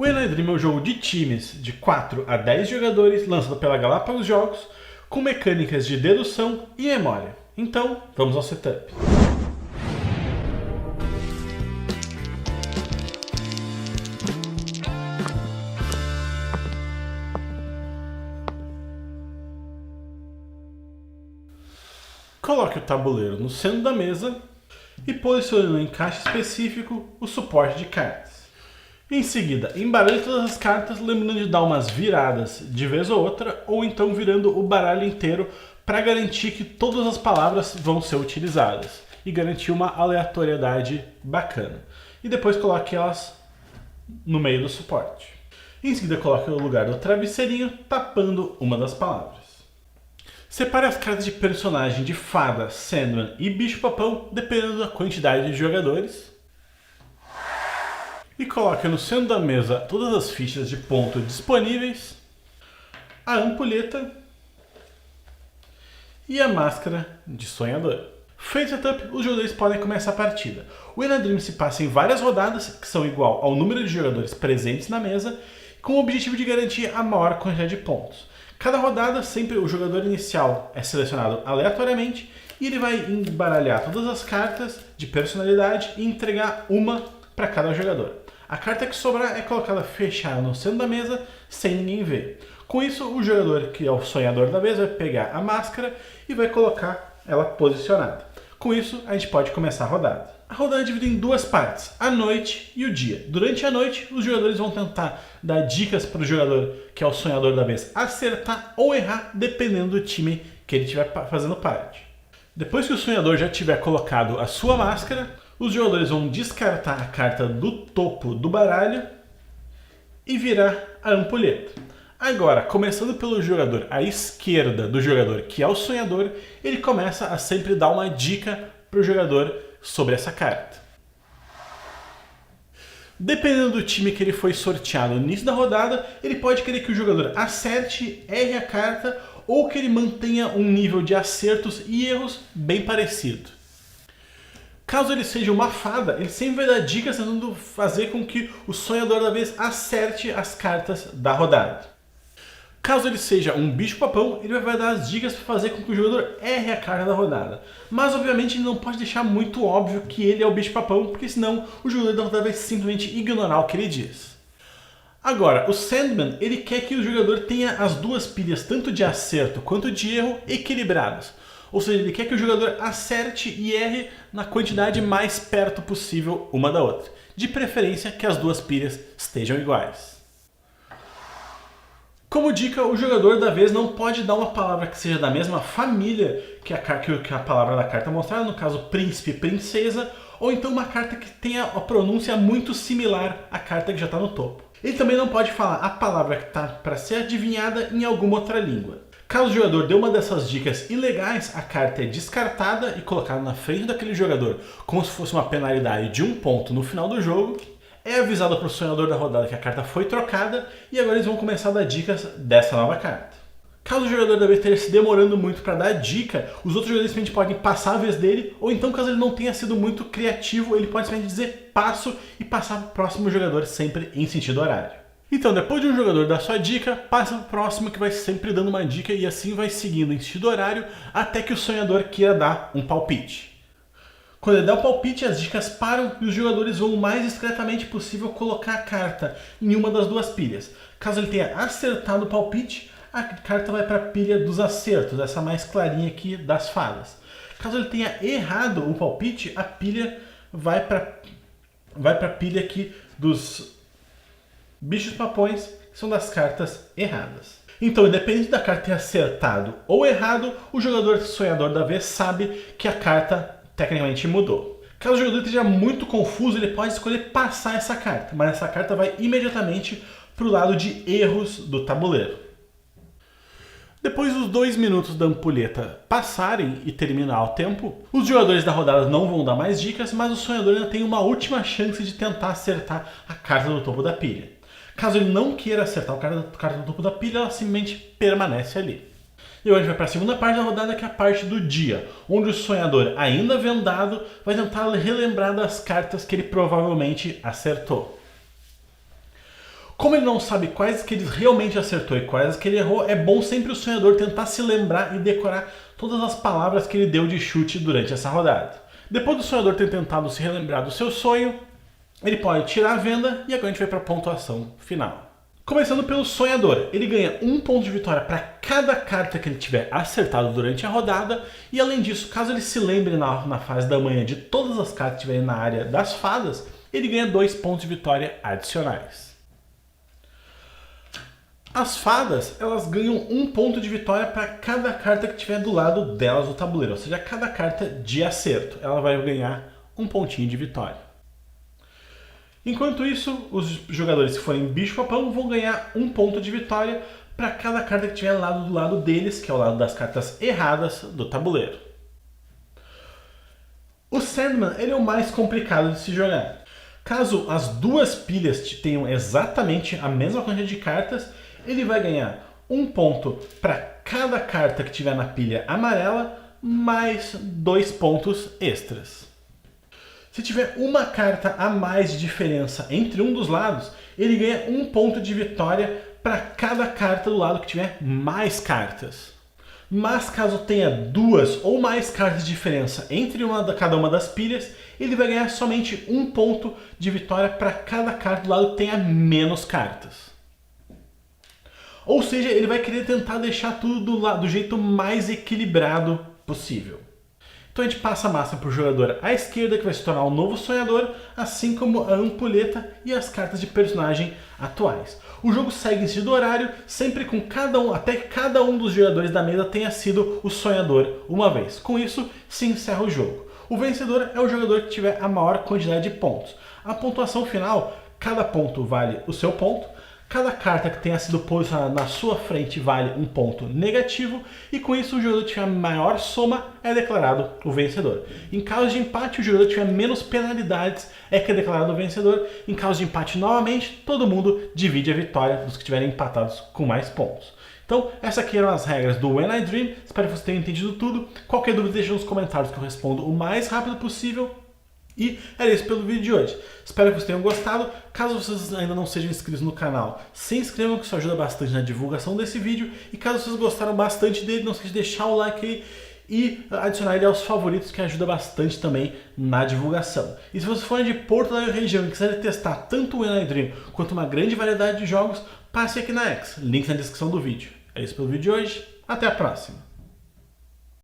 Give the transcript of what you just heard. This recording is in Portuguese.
O Enadrim é um jogo de times de 4 a 10 jogadores, lançado pela Galápagos Jogos, com mecânicas de dedução e memória. Então, vamos ao setup. Coloque o tabuleiro no centro da mesa e posicione no encaixe específico o suporte de cartas. Em seguida, embaralhe todas as cartas, lembrando de dar umas viradas de vez ou outra, ou então virando o baralho inteiro para garantir que todas as palavras vão ser utilizadas e garantir uma aleatoriedade bacana. E depois coloque elas no meio do suporte. Em seguida, coloque no lugar do travesseirinho, tapando uma das palavras. Separe as cartas de personagem de fada, Sandman e bicho-papão, dependendo da quantidade de jogadores. E coloque no centro da mesa todas as fichas de ponto disponíveis, a ampulheta e a máscara de sonhador. Feito o setup, os jogadores podem começar a partida. O Enadrim se passa em várias rodadas, que são igual ao número de jogadores presentes na mesa, com o objetivo de garantir a maior quantidade de pontos. Cada rodada, sempre o jogador inicial é selecionado aleatoriamente e ele vai embaralhar todas as cartas de personalidade e entregar uma para cada jogador. A carta que sobrar é colocada fechada no centro da mesa sem ninguém ver. Com isso, o jogador que é o sonhador da vez vai pegar a máscara e vai colocar ela posicionada. Com isso, a gente pode começar a rodada. A rodada é dividida em duas partes, a noite e o dia. Durante a noite, os jogadores vão tentar dar dicas para o jogador que é o sonhador da vez acertar ou errar, dependendo do time que ele estiver fazendo parte. Depois que o sonhador já tiver colocado a sua máscara, os jogadores vão descartar a carta do topo do baralho e virar a ampulheta. Agora, começando pelo jogador à esquerda do jogador que é o sonhador, ele começa a sempre dar uma dica para o jogador sobre essa carta. Dependendo do time que ele foi sorteado no início da rodada, ele pode querer que o jogador acerte, erre a carta ou que ele mantenha um nível de acertos e erros bem parecido. Caso ele seja uma fada, ele sempre vai dar dicas tentando fazer com que o sonhador da vez acerte as cartas da rodada. Caso ele seja um bicho-papão, ele vai dar as dicas para fazer com que o jogador erre a carta da rodada. Mas, obviamente, ele não pode deixar muito óbvio que ele é o bicho-papão, porque senão o jogador da rodada vai simplesmente ignorar o que ele diz. Agora, o Sandman, ele quer que o jogador tenha as duas pilhas, tanto de acerto quanto de erro, equilibradas. Ou seja, ele quer que o jogador acerte e erre na quantidade mais perto possível uma da outra. De preferência que as duas pilhas estejam iguais. Como dica, o jogador da vez não pode dar uma palavra que seja da mesma família que a palavra da carta mostrada, no caso príncipe e princesa, ou então uma carta que tenha a pronúncia muito similar à carta que já está no topo. Ele também não pode falar a palavra que está para ser adivinhada em alguma outra língua. Caso o jogador dê uma dessas dicas ilegais, a carta é descartada e colocada na frente daquele jogador como se fosse uma penalidade de 1 ponto no final do jogo. É avisado para o sonhador da rodada que a carta foi trocada e agora eles vão começar a dar dicas dessa nova carta. Caso o jogador da vez esteja se demorando muito para dar dica, os outros jogadores simplesmente podem passar a vez dele, ou então caso ele não tenha sido muito criativo, ele pode simplesmente dizer passo e passar para o próximo jogador sempre em sentido horário. Então, depois de um jogador dar sua dica, passa para o próximo que vai sempre dando uma dica e assim vai seguindo em sentido horário até que o sonhador queira dar um palpite. Quando ele dá o palpite, as dicas param e os jogadores vão o mais discretamente possível colocar a carta em uma das duas pilhas. Caso ele tenha acertado o palpite, a carta vai para a pilha dos acertos, essa mais clarinha aqui das fadas. Caso ele tenha errado o palpite, a pilha vai para a pilha aqui dos bichos-papões, que são das cartas erradas. Então, independente da carta ter acertado ou errado, o jogador sonhador da vez sabe que a carta tecnicamente mudou. Caso o jogador esteja muito confuso, ele pode escolher passar essa carta, mas essa carta vai imediatamente para o lado de erros do tabuleiro. Depois dos 2 minutos da ampulheta passarem e terminar o tempo, os jogadores da rodada não vão dar mais dicas, mas o sonhador ainda tem uma última chance de tentar acertar a carta do topo da pilha. Caso ele não queira acertar a carta do topo da pilha, ela simplesmente permanece ali. E agora a gente vai para a segunda parte da rodada, que é a parte do dia, onde o sonhador, ainda vendado, vai tentar relembrar das cartas que ele provavelmente acertou. Como ele não sabe quais que ele realmente acertou e quais que ele errou, é bom sempre o sonhador tentar se lembrar e decorar todas as palavras que ele deu de chute durante essa rodada. Depois do sonhador ter tentado se relembrar do seu sonho, ele pode tirar a venda e agora a gente vai para a pontuação final. Começando pelo sonhador, ele ganha 1 ponto de vitória para cada carta que ele tiver acertado durante a rodada, e além disso, caso ele se lembre na fase da manhã de todas as cartas que estiverem na área das fadas, ele ganha 2 pontos de vitória adicionais. As fadas, elas ganham 1 ponto de vitória para cada carta que estiver do lado delas do tabuleiro, ou seja, cada carta de acerto, ela vai ganhar 1 pontinho de vitória. Enquanto isso, os jogadores que forem bicho-papão vão ganhar 1 ponto de vitória para cada carta que estiver do lado deles, que é o lado das cartas erradas do tabuleiro. O Sandman, ele é o mais complicado de se jogar. Caso as duas pilhas tenham exatamente a mesma quantidade de cartas, ele vai ganhar 1 ponto para cada carta que tiver na pilha amarela, mais 2 pontos extras. Se tiver uma carta a mais de diferença entre um dos lados, ele ganha 1 ponto de vitória para cada carta do lado que tiver mais cartas. Mas caso tenha 2 ou mais cartas de diferença entre cada uma das pilhas, ele vai ganhar somente 1 ponto de vitória para cada carta do lado que tenha menos cartas. Ou seja, ele vai querer tentar deixar tudo do jeito mais equilibrado possível. Então a gente passa a massa para o jogador à esquerda, que vai se tornar o novo sonhador, assim como a ampulheta e as cartas de personagem atuais. O jogo segue em sentido horário, sempre com até que cada um dos jogadores da mesa tenha sido o sonhador uma vez. Com isso, se encerra o jogo. O vencedor é o jogador que tiver a maior quantidade de pontos. A pontuação final, cada ponto vale o seu ponto. Cada carta que tenha sido posicionada na sua frente vale 1 ponto negativo, e com isso o jogador que tiver a maior soma é declarado o vencedor. Em caso de empate, o jogador que tiver menos penalidades é que é declarado o vencedor. Em caso de empate, novamente, todo mundo divide a vitória dos que estiverem empatados com mais pontos. Então, essas aqui eram as regras do When I Dream. Espero que vocês tenham entendido tudo. Qualquer dúvida, deixe nos comentários que eu respondo o mais rápido possível. E era isso pelo vídeo de hoje. Espero que vocês tenham gostado. Caso vocês ainda não sejam inscritos no canal, se inscrevam, que isso ajuda bastante na divulgação desse vídeo. E caso vocês gostaram bastante dele, não esqueça de deixar o like aí e adicionar ele aos favoritos, que ajuda bastante também na divulgação. E se vocês forem de Porto Alegre região e quiserem testar tanto o When I Dream quanto uma grande variedade de jogos, passe aqui na X, link na descrição do vídeo. É isso pelo vídeo de hoje, até a próxima!